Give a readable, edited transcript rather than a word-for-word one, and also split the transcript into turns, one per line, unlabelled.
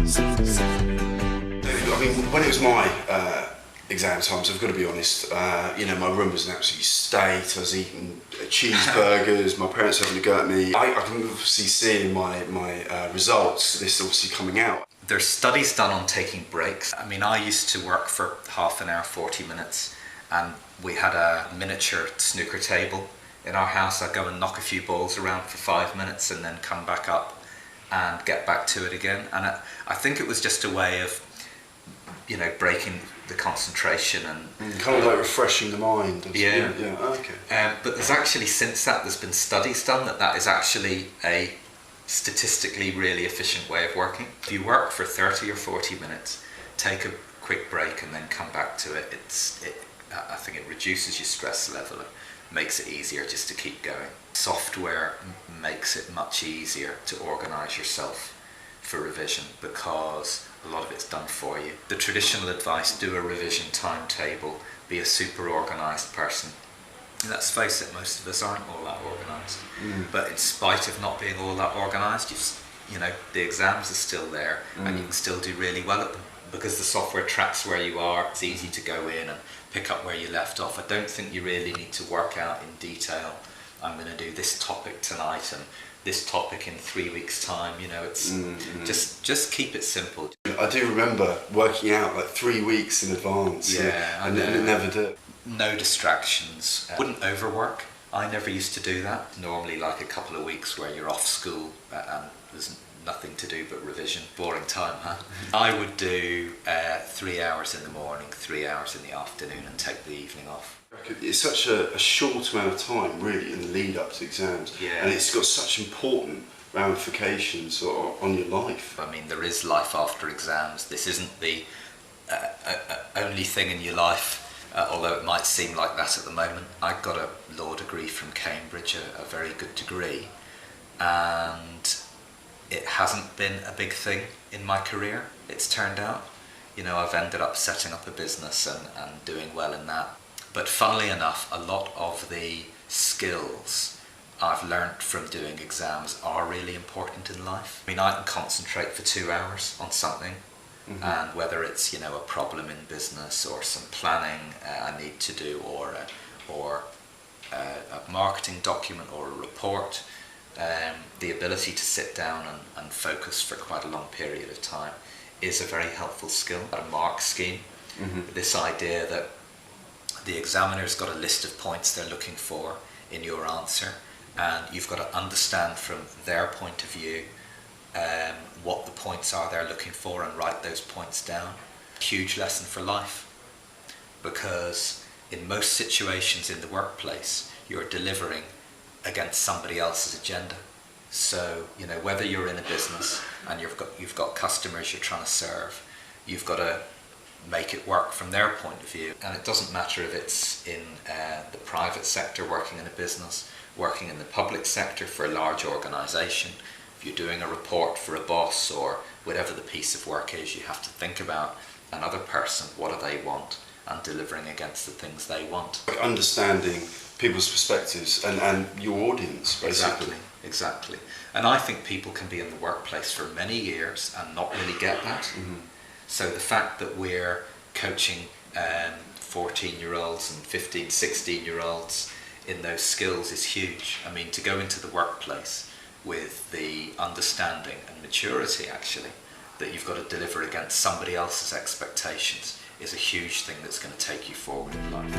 I mean, when it was my exam times, I've got to be honest, you know, my room was an absolute state. I was eating cheeseburgers, my parents having a go at me. I can obviously see in my results, this obviously coming out.
There's studies done on taking breaks. I mean, I used to work for half an hour, 40 minutes, and we had a miniature snooker table in our house. I'd go and knock a few balls around for 5 minutes and then come back up and get back to it again. And I think it was just a way of, you know, breaking the concentration and
kind of like refreshing the mind.
Yeah.
Oh, okay.
But there's actually, since that, there's been studies done that is actually a statistically really efficient way of working. If you work for 30 or 40 minutes, take a quick break and then come back to it, I think it reduces your stress level and makes it easier just to keep going. Software makes it much easier to organise yourself for revision because a lot of it's done for you. The traditional advice, do a revision timetable, be a super organised person. And let's face it, most of us aren't all that organised. But in spite of not being all that organised, you know, the exams are still there and you can still do really well at them. Because the software tracks where you are, it's easy to go in and pick up where you left off. I don't think you really need to work out in detail, I'm going to do this topic tonight and this topic in 3 weeks' time. You know, it's just keep it simple.
I do remember working out like 3 weeks in advance.
Yeah,
and it never did.
No distractions. Wouldn't overwork. I never used to do that. Normally like a couple of weeks where you're off school and there's nothing to do but revision. Boring time, huh? I would do 3 hours in the morning, 3 hours in the afternoon and take the evening off.
It's such a short amount of time really in the lead up to exams, and it's got such important ramifications on your life.
I mean, there is life after exams. This isn't the only thing in your life, although it might seem like that at the moment. I got a law degree from Cambridge, a very good degree, and it hasn't been a big thing in my career, it's turned out. You know, I've ended up setting up a business and doing well in that. But funnily enough, a lot of the skills I've learnt from doing exams are really important in life. I mean, I can concentrate for 2 hours on something, and whether it's, you know, a problem in business or some planning I need to do, or a marketing document or a report, the ability to sit down and focus for quite a long period of time is a very helpful skill. A mark scheme, this idea that the examiner's got a list of points they're looking for in your answer, and you've got to understand from their point of view what the points are they're looking for and write those points down. Huge lesson for life, because in most situations in the workplace you're delivering against somebody else's agenda. So, you know, whether you're in a business and you've got customers you're trying to serve, you've got to make it work from their point of view. And it doesn't matter if it's in the private sector, working in a business, working in the public sector for a large organisation. If you're doing a report for a boss or whatever the piece of work is, you have to think about another person, what do they want, and delivering against the things they want.
Understanding people's perspectives and your audience, basically.
Exactly. And I think people can be in the workplace for many years and not really get that. So the fact that we're coaching 14-year-olds and 15, 16-year-olds in those skills is huge. I mean, to go into the workplace with the understanding and maturity, actually, that you've got to deliver against somebody else's expectations is a huge thing that's going to take you forward in life.